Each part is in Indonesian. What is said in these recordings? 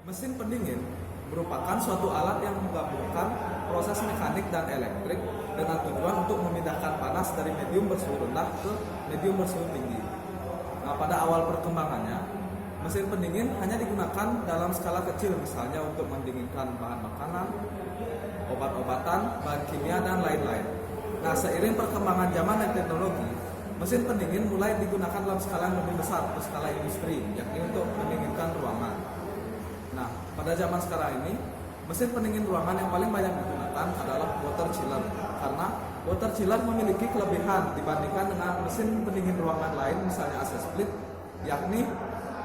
Mesin pendingin merupakan suatu alat yang menggabungkan proses mekanik dan elektrik dengan tujuan untuk memindahkan panas dari medium bersuhu rendah ke medium bersuhu tinggi. Nah, pada awal perkembangannya, mesin pendingin hanya digunakan dalam skala kecil, misalnya untuk mendinginkan bahan makanan, obat-obatan, bahan kimia, dan lain-lain. Nah, seiring perkembangan zaman dan teknologi, mesin pendingin mulai digunakan dalam skala yang lebih besar, skala industri, yakni untuk mendinginkan ruangan. Nah, pada zaman sekarang ini, mesin pendingin ruangan yang paling banyak digunakan adalah water chiller, karena water chiller memiliki kelebihan dibandingkan dengan mesin pendingin ruangan lain, misalnya AC split, yakni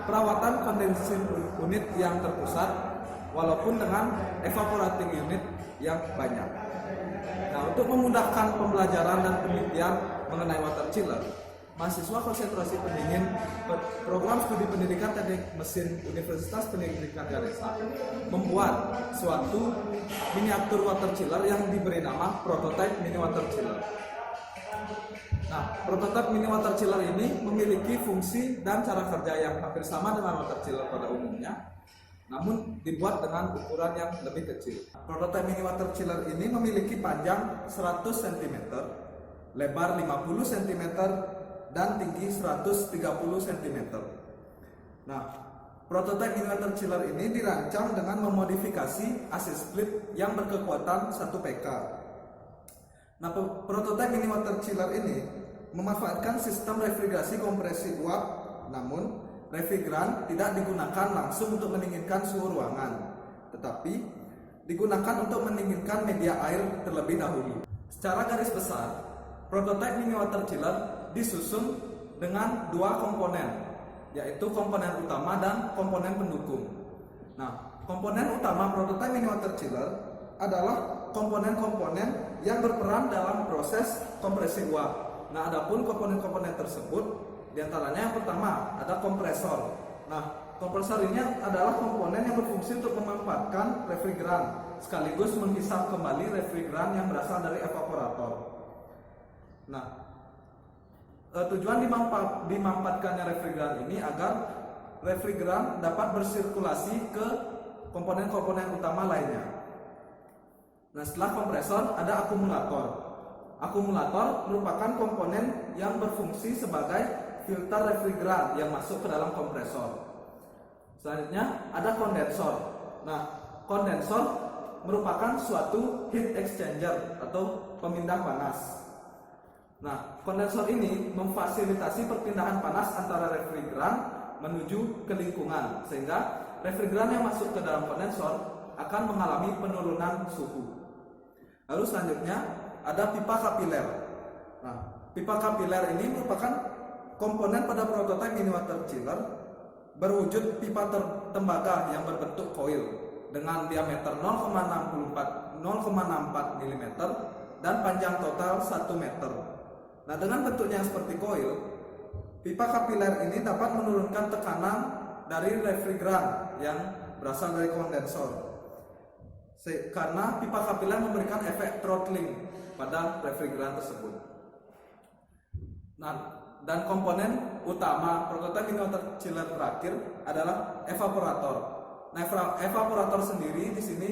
perawatan kondensing unit yang terpusat, walaupun dengan evaporating unit yang banyak. Nah, untuk memudahkan pembelajaran dan penelitian mengenai water chiller, mahasiswa konsentrasi pendingin program studi pendidikan teknik mesin Universitas Pendidikan Ganesha membuat suatu miniatur water chiller yang diberi nama prototype mini water chiller. Nah, prototype mini water chiller ini memiliki fungsi dan cara kerja yang hampir sama dengan water chiller pada umumnya, namun dibuat dengan ukuran yang lebih kecil. Prototype mini water chiller ini memiliki panjang 100 cm, lebar 50 cm, dan tinggi 130 cm. Nah, prototype mini water chiller ini dirancang dengan memodifikasi AC split yang berkekuatan 1 PK. Nah, prototype mini water chiller ini memanfaatkan sistem refrigerasi kompresi uap, namun refrigeran tidak digunakan langsung untuk mendinginkan suhu ruangan, tetapi digunakan untuk mendinginkan media air terlebih dahulu. Secara garis besar, prototype mini water chiller disusun dengan dua komponen, yaitu komponen utama dan komponen pendukung. Nah, komponen utama prototype mini water chiller adalah komponen-komponen yang berperan dalam proses kompresi uap. Nah, adapun komponen-komponen tersebut, diantaranya yang pertama ada kompresor. Nah, kompresor ini adalah komponen yang berfungsi untuk memanfaatkan refrigeran sekaligus menghisap kembali refrigeran yang berasal dari evaporator. Nah, tujuan dimanfaatkannya refrigeran ini agar refrigeran dapat bersirkulasi ke komponen-komponen utama lainnya. Nah, setelah kompresor ada akumulator. Akumulator merupakan komponen yang berfungsi sebagai filter refrigeran yang masuk ke dalam kompresor. Selanjutnya ada kondensor. Nah, kondensor merupakan suatu heat exchanger atau pemindah panas. Nah, kondensor ini memfasilitasi perpindahan panas antara refrigeran menuju ke lingkungan, sehingga refrigeran yang masuk ke dalam kondensor akan mengalami penurunan suhu. Lalu selanjutnya ada pipa kapiler. Nah, pipa kapiler ini merupakan komponen pada prototipe mini water chiller berwujud pipa tembaga yang berbentuk koil dengan diameter 0,64 mm dan panjang total 1 meter. Nah, dengan bentuknya seperti koil, pipa kapiler ini dapat menurunkan tekanan dari refrigeran yang berasal dari kondensor. Karena pipa kapiler memberikan efek throttling pada refrigeran tersebut. Nah, dan komponen utama prototipe mini water chiller terakhir adalah evaporator. Nah, evaporator sendiri di sini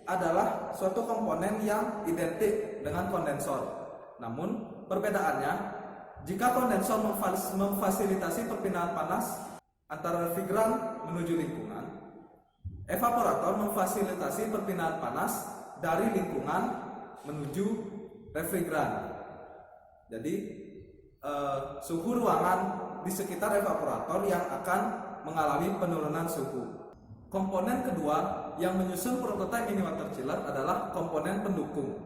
adalah suatu komponen yang identik dengan kondensor. Namun perbedaannya, jika kondensor memfasilitasi perpindahan panas antara refrigeran menuju lingkungan, evaporator memfasilitasi perpindahan panas dari lingkungan menuju refrigeran. Jadi suhu ruangan di sekitar evaporator yang akan mengalami penurunan suhu. Komponen kedua yang menyusun prototipe mini water chiller adalah komponen pendukung.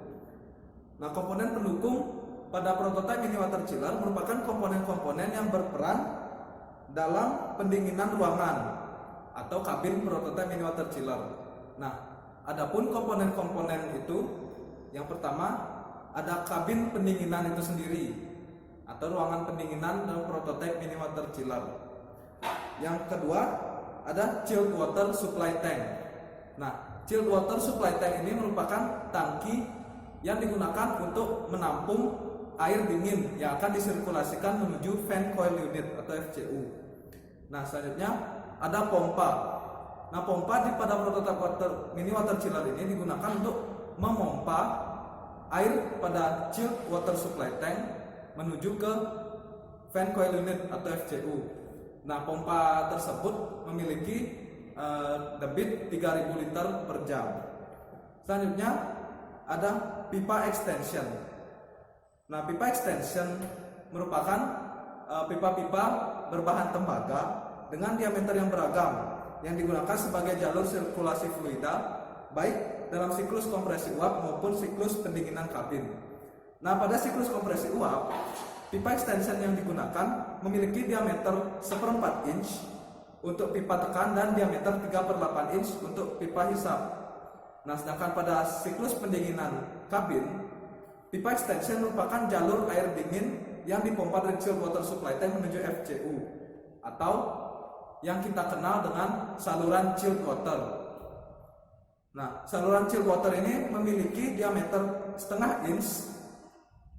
Nah, komponen pendukung pada prototipe mini water chiller merupakan komponen-komponen yang berperan dalam pendinginan ruangan atau kabin prototipe mini water chiller. Nah, adapun komponen-komponen itu, yang pertama ada kabin pendinginan itu sendiri atau ruangan pendinginan dalam prototipe mini water chiller. Yang kedua ada chilled water supply tank. Nah, chilled water supply tank ini merupakan tangki yang digunakan untuk menampung air dingin yang akan disirkulasikan menuju fan coil unit atau FCU. Nah, selanjutnya ada pompa. Nah, pompa pada prototipe mini water chiller ini digunakan untuk memompa air pada chilled water supply tank menuju ke fan coil unit atau FCU. Nah, pompa tersebut memiliki debit 3000 liter per jam. Selanjutnya ada pipa extension. Nah, pipa extension merupakan pipa-pipa berbahan tembaga dengan diameter yang beragam yang digunakan sebagai jalur sirkulasi fluida baik dalam siklus kompresi uap maupun siklus pendinginan kabin. Nah, pada siklus kompresi uap, pipa extension yang digunakan memiliki diameter 1/4 inch untuk pipa tekan dan diameter 3/8 inch untuk pipa hisap. Nah, sedangkan pada siklus pendinginan kabin, pipa extension merupakan jalur air dingin yang dipompa dari chilled water supply tank menuju FCU atau yang kita kenal dengan saluran chilled water. Nah, saluran chilled water ini memiliki diameter 0,5 inch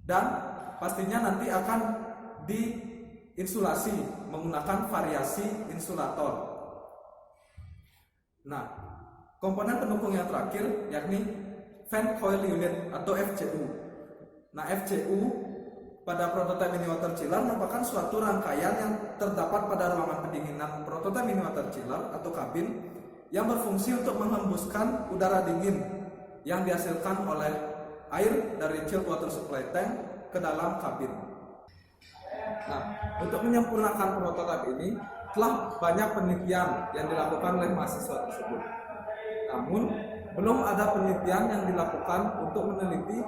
dan pastinya nanti akan diinsulasi menggunakan variasi insulator. Nah, komponen pendukung yang terakhir yakni fan coil unit atau FCU. Nah, FCU pada prototipe mini water chiller merupakan suatu rangkaian yang terdapat pada ruangan pendinginan prototipe mini water chiller atau kabin yang berfungsi untuk menghembuskan udara dingin yang dihasilkan oleh air dari chilled water supply tank ke dalam kabin. Nah, untuk menyempurnakan prototipe ini telah banyak penelitian yang dilakukan oleh mahasiswa tersebut. Namun, belum ada penelitian yang dilakukan untuk meneliti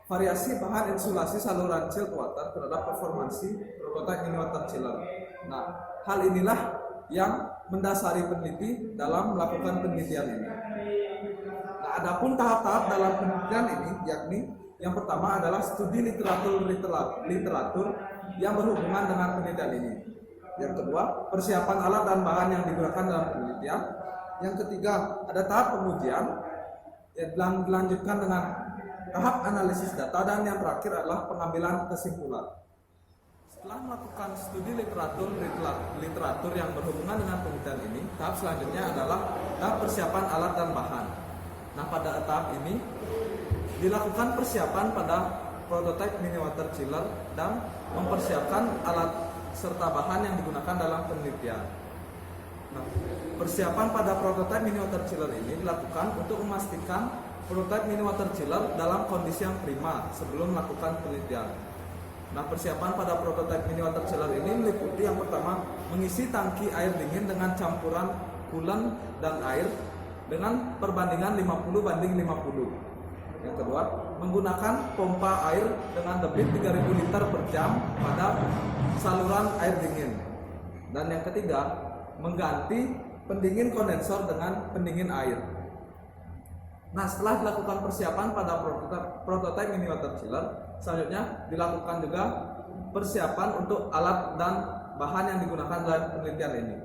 variasi bahan insulasi saluran chilled water terhadap performansi prototipe mini water chiller. Nah, hal inilah yang mendasari peneliti dalam melakukan penelitian ini. Nah, adapun tahap-tahap dalam penelitian ini yakni yang pertama adalah studi literatur yang berhubungan dengan penelitian ini. Yang kedua, persiapan alat dan bahan yang digunakan dalam penelitian. Yang ketiga, ada tahap pengujian yang dilanjutkan dengan tahap analisis data, dan yang terakhir adalah pengambilan kesimpulan. Setelah melakukan studi literatur yang berhubungan dengan penelitian ini, tahap selanjutnya adalah tahap persiapan alat dan bahan. Nah, pada tahap ini dilakukan persiapan pada prototipe mini water chiller dan mempersiapkan alat serta bahan yang digunakan dalam penelitian. Nah, persiapan pada prototipe mini water chiller ini dilakukan untuk memastikan prototipe mini water chiller dalam kondisi yang prima sebelum melakukan penelitian. Nah, persiapan pada prototipe mini water chiller ini meliputi yang pertama, mengisi tangki air dingin dengan campuran coolant dan air dengan perbandingan 50:50. Yang kedua, menggunakan pompa air dengan debit 3000 liter per jam pada saluran air dingin. Dan yang ketiga, mengganti pendingin kondensor dengan pendingin air. Nah, setelah dilakukan persiapan pada prototipe mini water chiller, selanjutnya dilakukan juga persiapan untuk alat dan bahan yang digunakan dalam penelitian ini.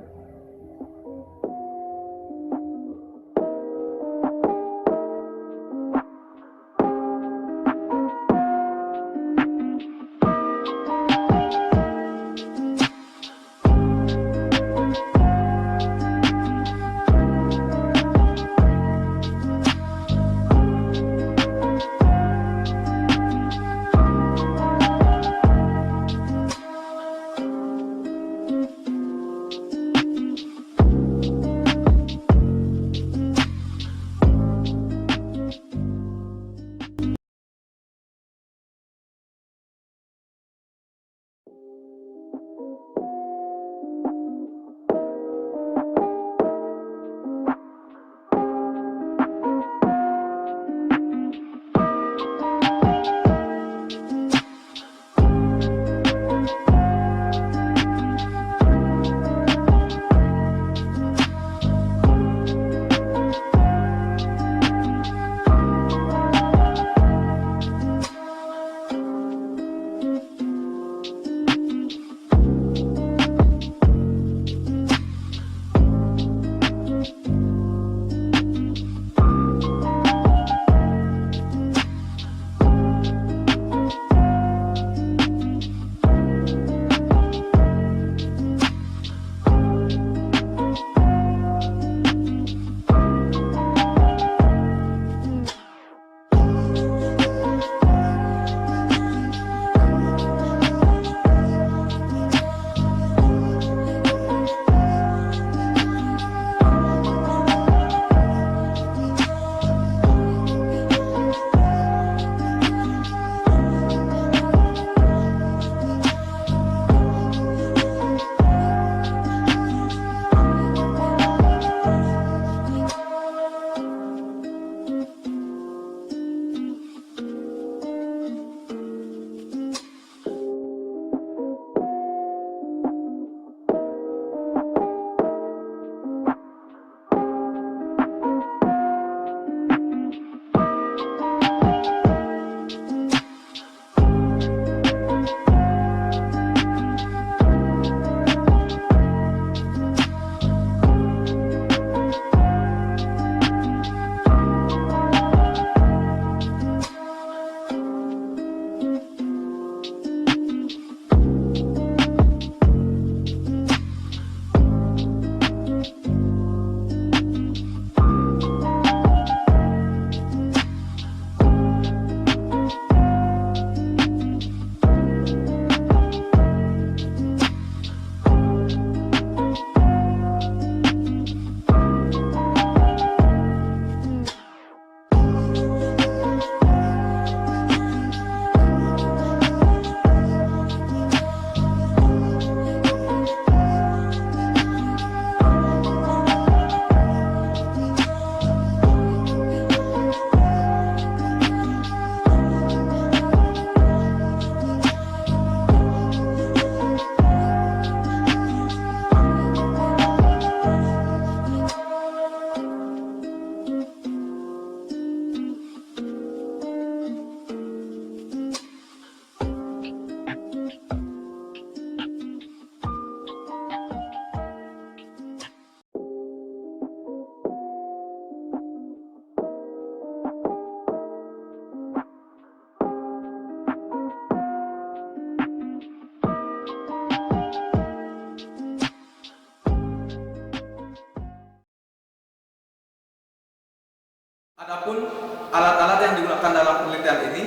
alat-alat yang digunakan dalam penelitian ini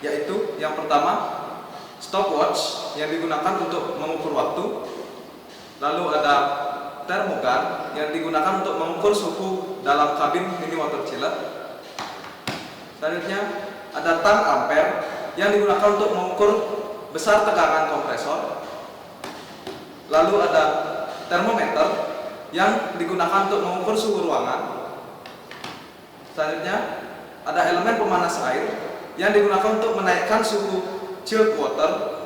yaitu yang pertama stopwatch yang digunakan untuk mengukur waktu, lalu ada termogan yang digunakan untuk mengukur suhu dalam kabin mini water chiller. Selanjutnya ada tang ampere yang digunakan untuk mengukur besar tegangan kompresor. Lalu ada termometer yang digunakan untuk mengukur suhu ruangan. Selanjutnya ada elemen pemanas air yang digunakan untuk menaikkan suhu chilled water.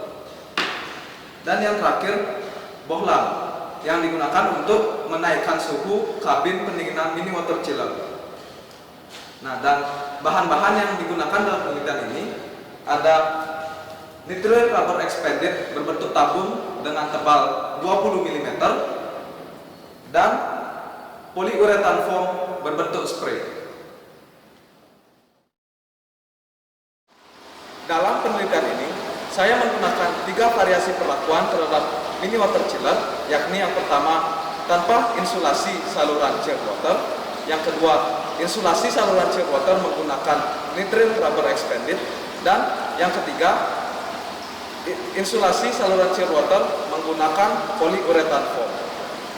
Dan yang terakhir bohlam yang digunakan untuk menaikkan suhu kabin pendinginan mini water chiller. Nah, dan bahan-bahan yang digunakan dalam penelitian ini ada nitrile rubber expanded berbentuk tabung dengan tebal 20 mm dan polyurethane foam berbentuk spray. Dalam penelitian ini, saya menggunakan 3 variasi perlakuan terhadap mini water chiller, yakni yang pertama tanpa insulasi saluran chilled water, yang kedua insulasi saluran chilled water menggunakan nitrile rubber expanded, dan yang ketiga insulasi saluran chilled water menggunakan polyurethane foam.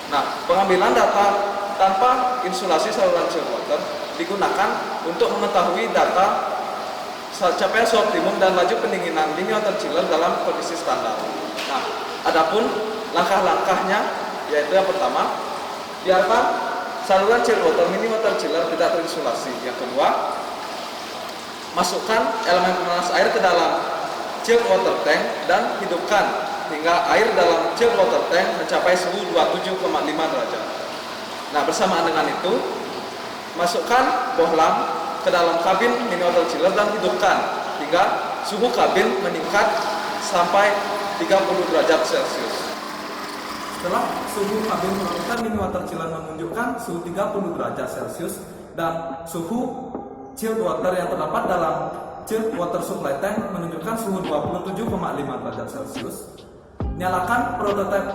Nah, pengambilan data tanpa insulasi saluran chilled water digunakan untuk mengetahui data capaian suhu optimum dan laju pendinginan mini water chiller dalam kondisi standar. Nah, adapun langkah-langkahnya yaitu yang pertama, biarkan saluran chilled water mini water chiller tidak terinsulasi. Yang kedua, masukkan elemen pemanas air ke dalam chilled water tank dan hidupkan hingga air dalam chilled water tank mencapai suhu 27,5 derajat. Nah, bersamaan dengan itu, masukkan bohlam ke dalam kabin mini water chiller dan hidupkan hingga suhu kabin meningkat sampai 30 derajat Celcius. Setelah suhu kabin prototipe mini water chiller menunjukkan suhu 30 derajat Celcius dan suhu chilled water yang terdapat dalam chilled water supply tank menunjukkan suhu 27,5 derajat Celcius, nyalakan prototipe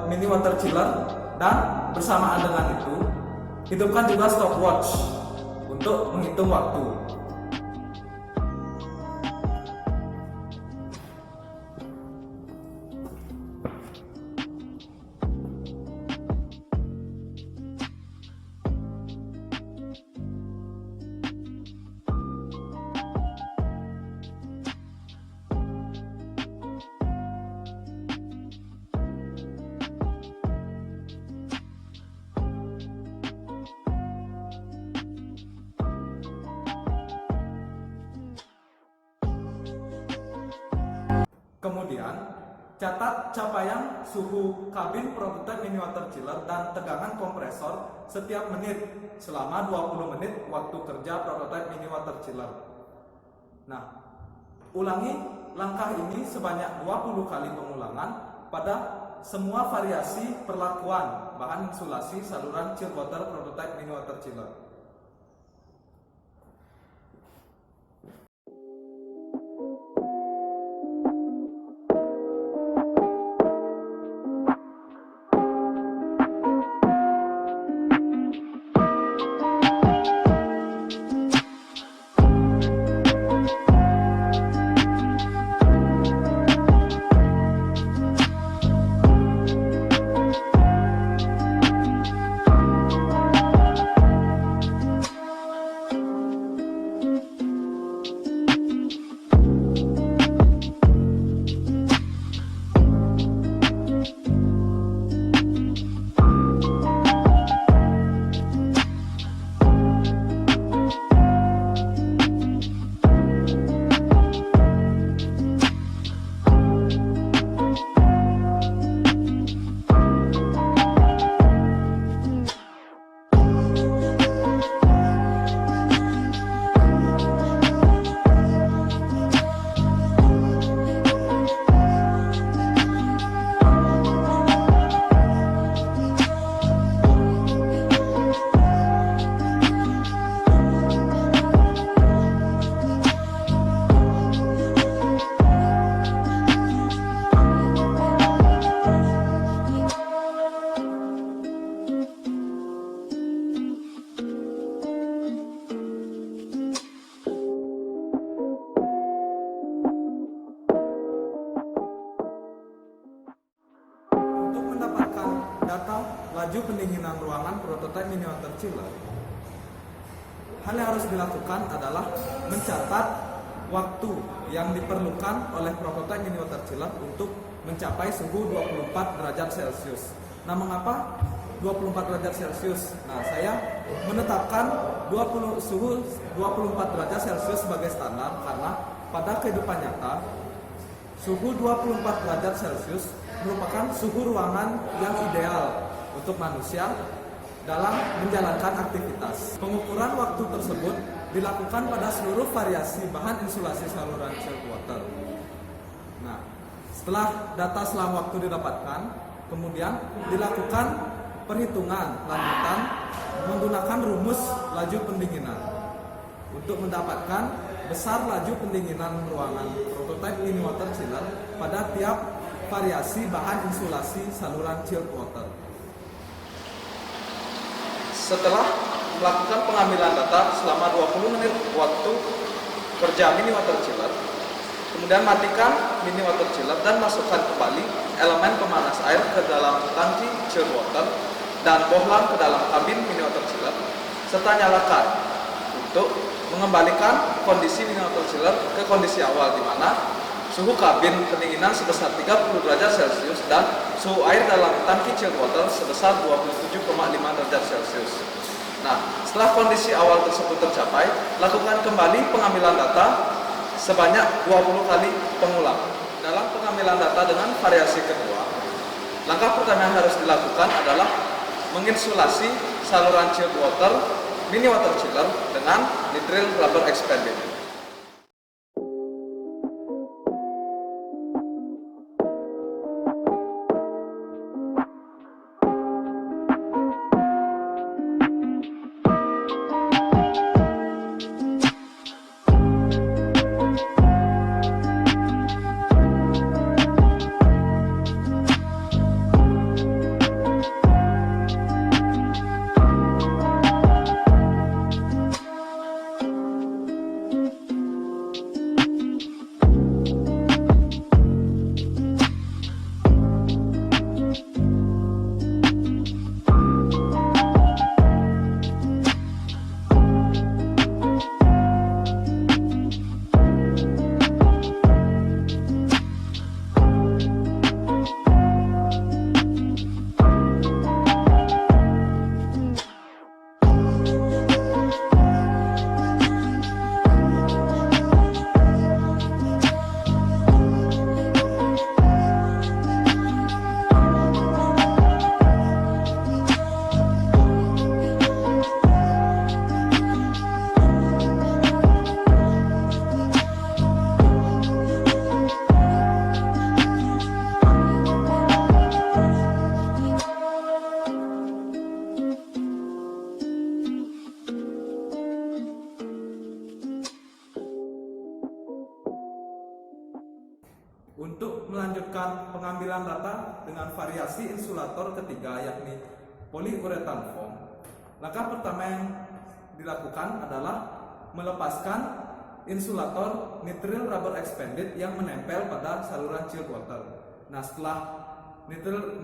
mini water chiller dan bersamaan dengan itu hidupkan juga stopwatch untuk menghitung waktu. Kemudian, catat capaian suhu kabin prototipe mini water chiller dan tegangan kompresor setiap menit selama 20 menit waktu kerja prototipe mini water chiller. Nah, ulangi langkah ini sebanyak 20 kali pengulangan pada semua variasi perlakuan bahan insulasi saluran chilled water prototipe mini water chiller. laju pendinginan ruangan prototipe mini water chiller, hal yang harus dilakukan adalah mencatat waktu yang diperlukan oleh prototipe mini water chiller untuk mencapai suhu 24 derajat Celcius. Nah, mengapa 24 derajat Celcius? Nah, saya menetapkan suhu 24 derajat Celcius sebagai standar karena pada kehidupan nyata suhu 24 derajat Celcius merupakan suhu ruangan yang ideal untuk manusia dalam menjalankan aktivitas. Pengukuran waktu tersebut dilakukan pada seluruh variasi bahan insulasi saluran chilled water. Nah, setelah data selang waktu didapatkan, kemudian dilakukan perhitungan lanjutan menggunakan rumus laju pendinginan untuk mendapatkan besar laju pendinginan ruangan prototipe mini water chiller pada tiap variasi bahan insulasi saluran chilled water. Setelah melakukan pengambilan data selama 20 menit waktu kerja mini water chiller, kemudian matikan mini water chiller dan masukkan kembali elemen pemanas air ke dalam tangki chilled water dan bohlam ke dalam kabin mini water chiller, serta nyalakan untuk mengembalikan kondisi mini water chiller ke kondisi awal, di mana suhu kabin pendinginan sebesar 30 derajat Celcius dan suhu air dalam tangki chilled water sebesar 27,5 derajat Celcius. Nah, setelah kondisi awal tersebut tercapai, lakukan kembali pengambilan data sebanyak 20 kali pengulang. Dalam pengambilan data dengan variasi kedua, langkah pertama yang harus dilakukan adalah menginsulasi saluran chilled water mini water chiller dengan nitrile rubber expanded. Untuk melanjutkan pengambilan data dengan variasi insulator ketiga, yakni polyurethane foam, langkah pertama yang dilakukan adalah melepaskan insulator nitrile rubber expanded yang menempel pada saluran chilled water. Nah, setelah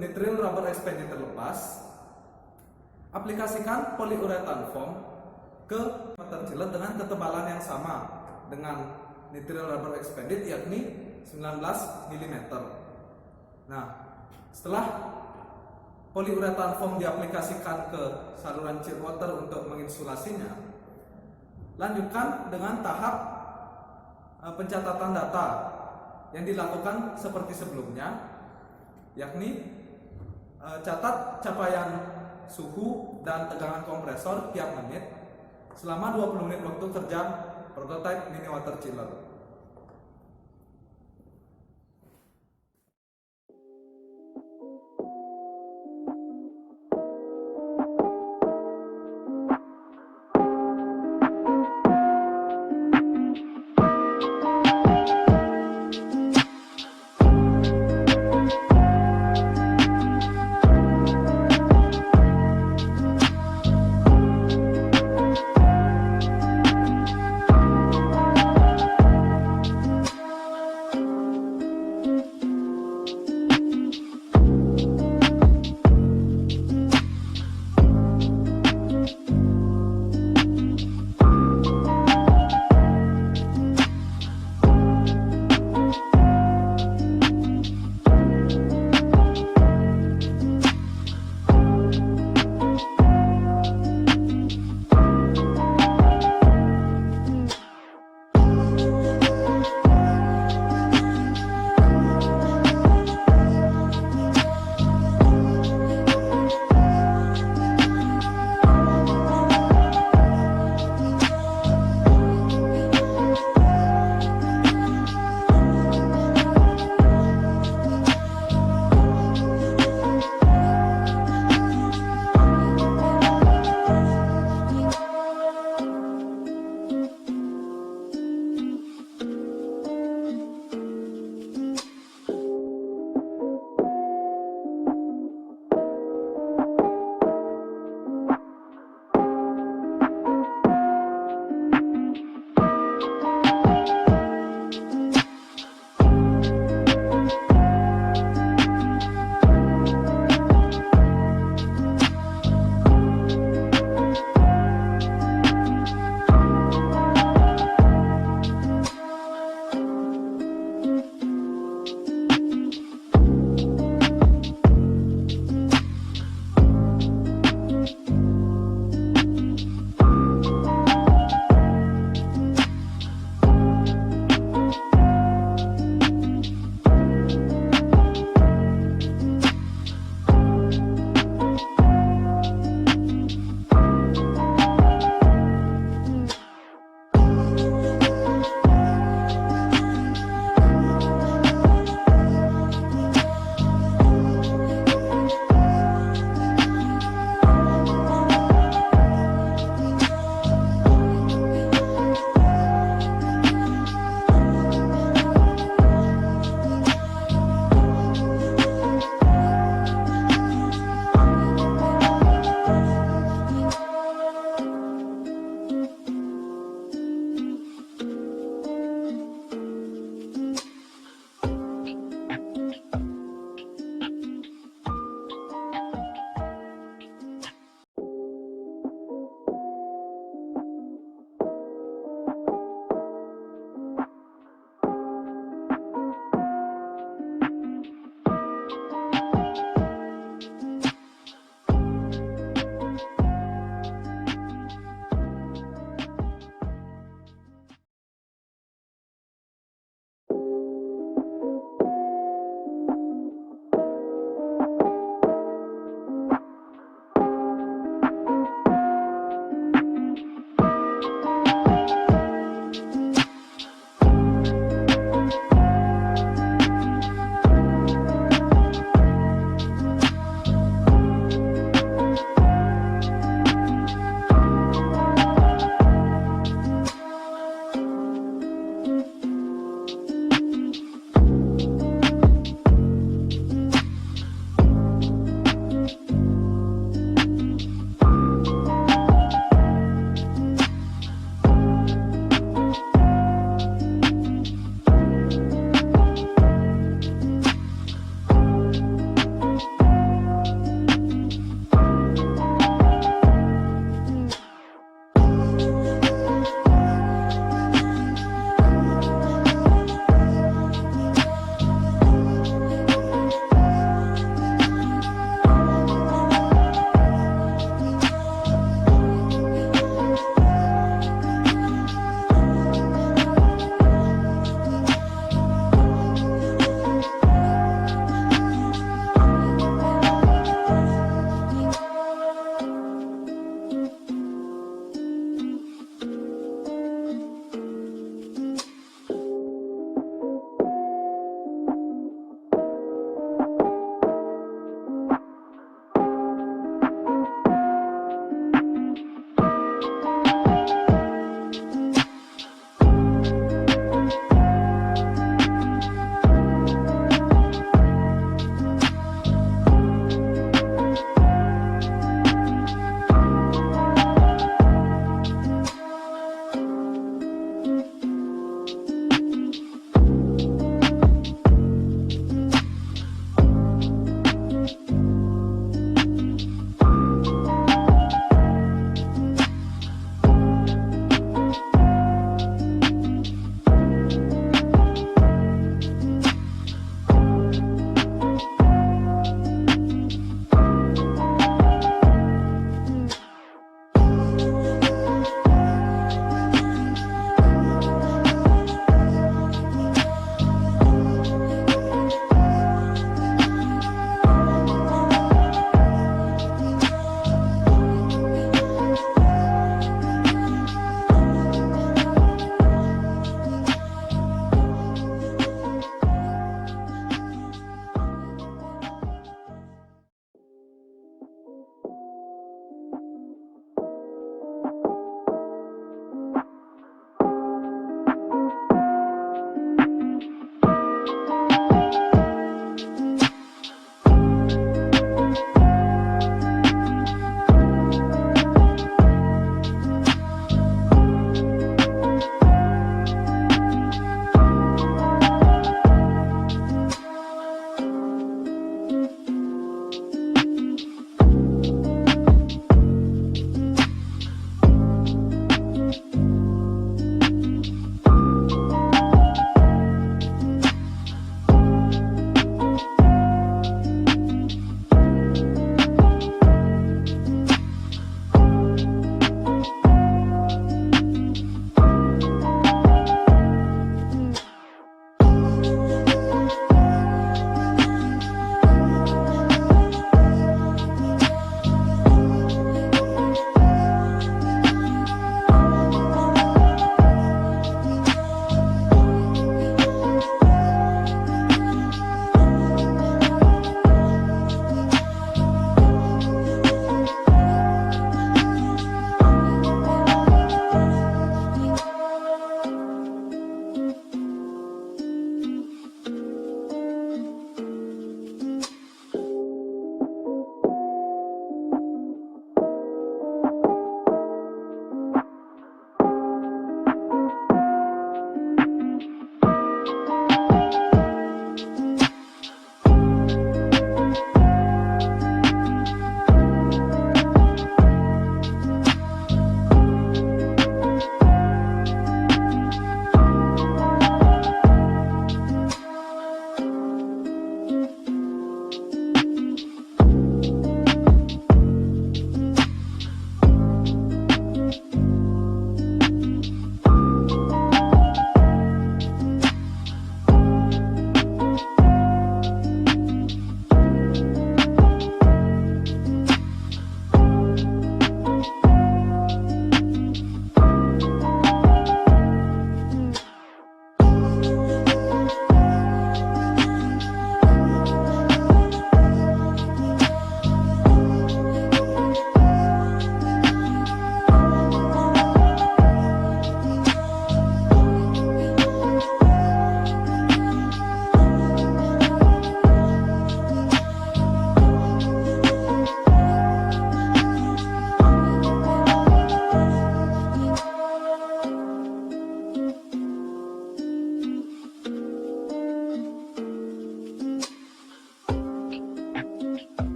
nitrile rubber expanded terlepas, aplikasikan polyurethane foam ke water chiller dengan ketebalan yang sama dengan nitrile rubber expanded, yakni 19 mm. Nah, setelah polyurethane foam diaplikasikan ke saluran chilled water untuk menginsulasinya, lanjutkan dengan tahap pencatatan data yang dilakukan seperti sebelumnya, yakni catat capaian suhu dan tegangan kompresor tiap menit selama 20 menit waktu kerja prototipe mini water chiller.